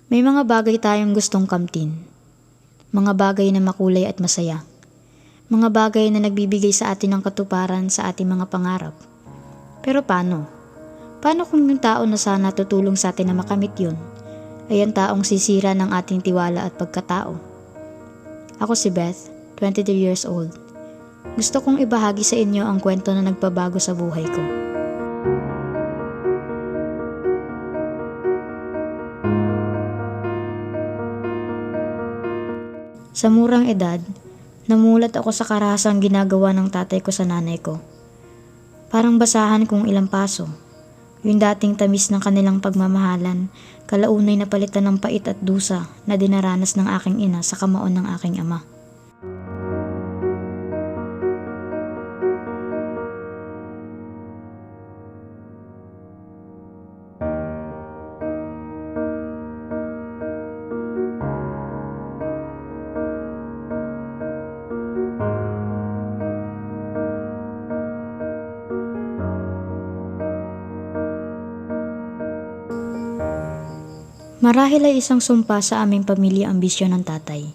May mga bagay tayong gustong kamtin. Mga bagay na makulay at masaya. Mga bagay na nagbibigay sa atin ng katuparan sa ating mga pangarap. Pero paano? Paano kung yung tao na sana tutulong sa atin na makamit yun ay ang taong sisira ng ating tiwala at pagkatao? Ako si Beth, 23 years old. Gusto kong ibahagi sa inyo ang kwento na nagpabago sa buhay ko. Sa murang edad, namulat ako sa karahasang ginagawa ng tatay ko sa nanay ko. Parang basahan kung ilang paso. Yung dating tamis ng kanilang pagmamahalan, kalaunay na palitan ng pait at dusa na dinaranas ng aking ina sa kamaon ng aking ama. Marahil ay isang sumpa sa aming pamilya ang bisyon ng tatay.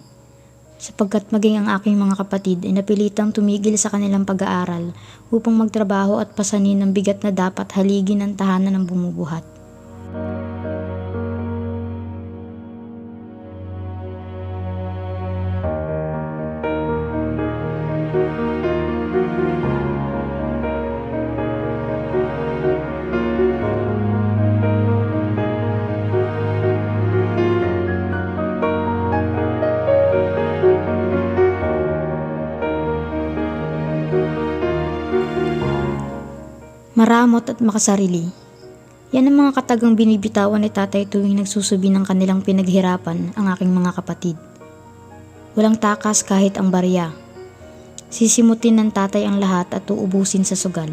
Sapagkat maging ang aking mga kapatid ay napilitang tumigil sa kanilang pag-aaral upang magtrabaho at pasanin ang bigat na dapat haligi ng tahanan ng bumubuhat. Maramot at makasarili. Yan ang mga katagang binibitawan ni tatay tuwing nagsusubi ng kanilang pinaghirapan ang aking mga kapatid. Walang takas kahit ang barya. Sisimutin ng tatay ang lahat at uubusin sa sugal.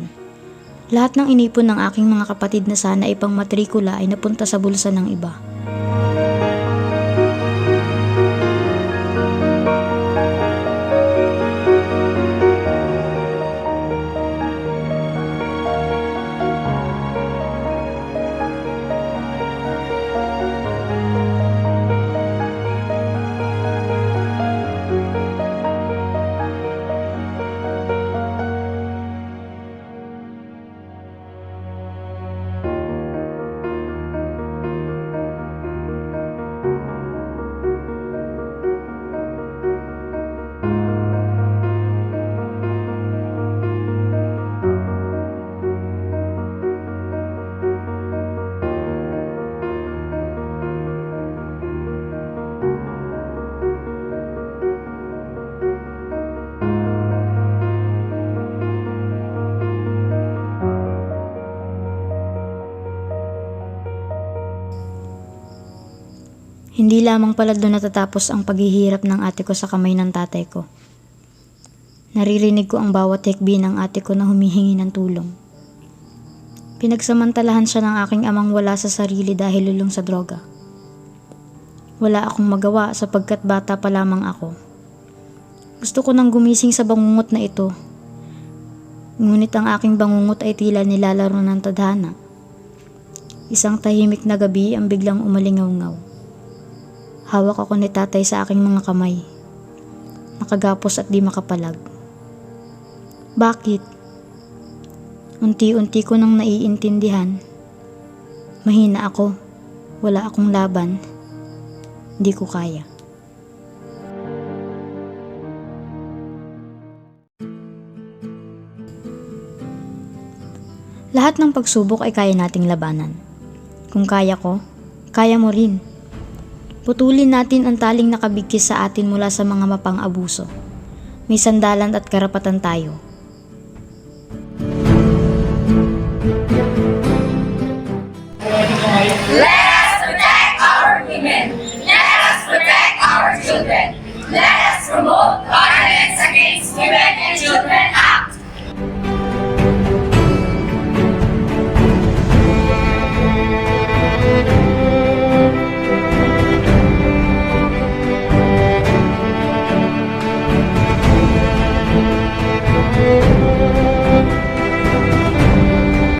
Lahat ng inipon ng aking mga kapatid na sana ay pang matrikula ay napunta sa bulsa ng iba. Hindi lamang pala doon natatapos ang paghihirap ng ate ko sa kamay ng tatay ko. Naririnig ko ang bawat hikbi ng ate ko na humihingi ng tulong. Pinagsamantalahan siya ng aking amang wala sa sarili dahil lulong sa droga. Wala akong magawa sapagkat bata pa lamang ako. Gusto ko nang gumising sa bangungot na ito. Ngunit ang aking bangungot ay tila nilalaro ng tadhana. Isang tahimik na gabi ang biglang umalingaw-ngaw. Hawak ako ni tatay sa aking mga kamay. Nakagapos at di makapalag. Bakit? Unti-unti ko nang naiintindihan. Mahina ako. Wala akong laban. Di ko kaya. Lahat ng pagsubok ay kaya nating labanan. Kung kaya ko, kaya mo rin. Putulin natin ang taling nakabigkis sa atin mula sa mga mapang-abuso. May sandalan at karapatan tayo. Let's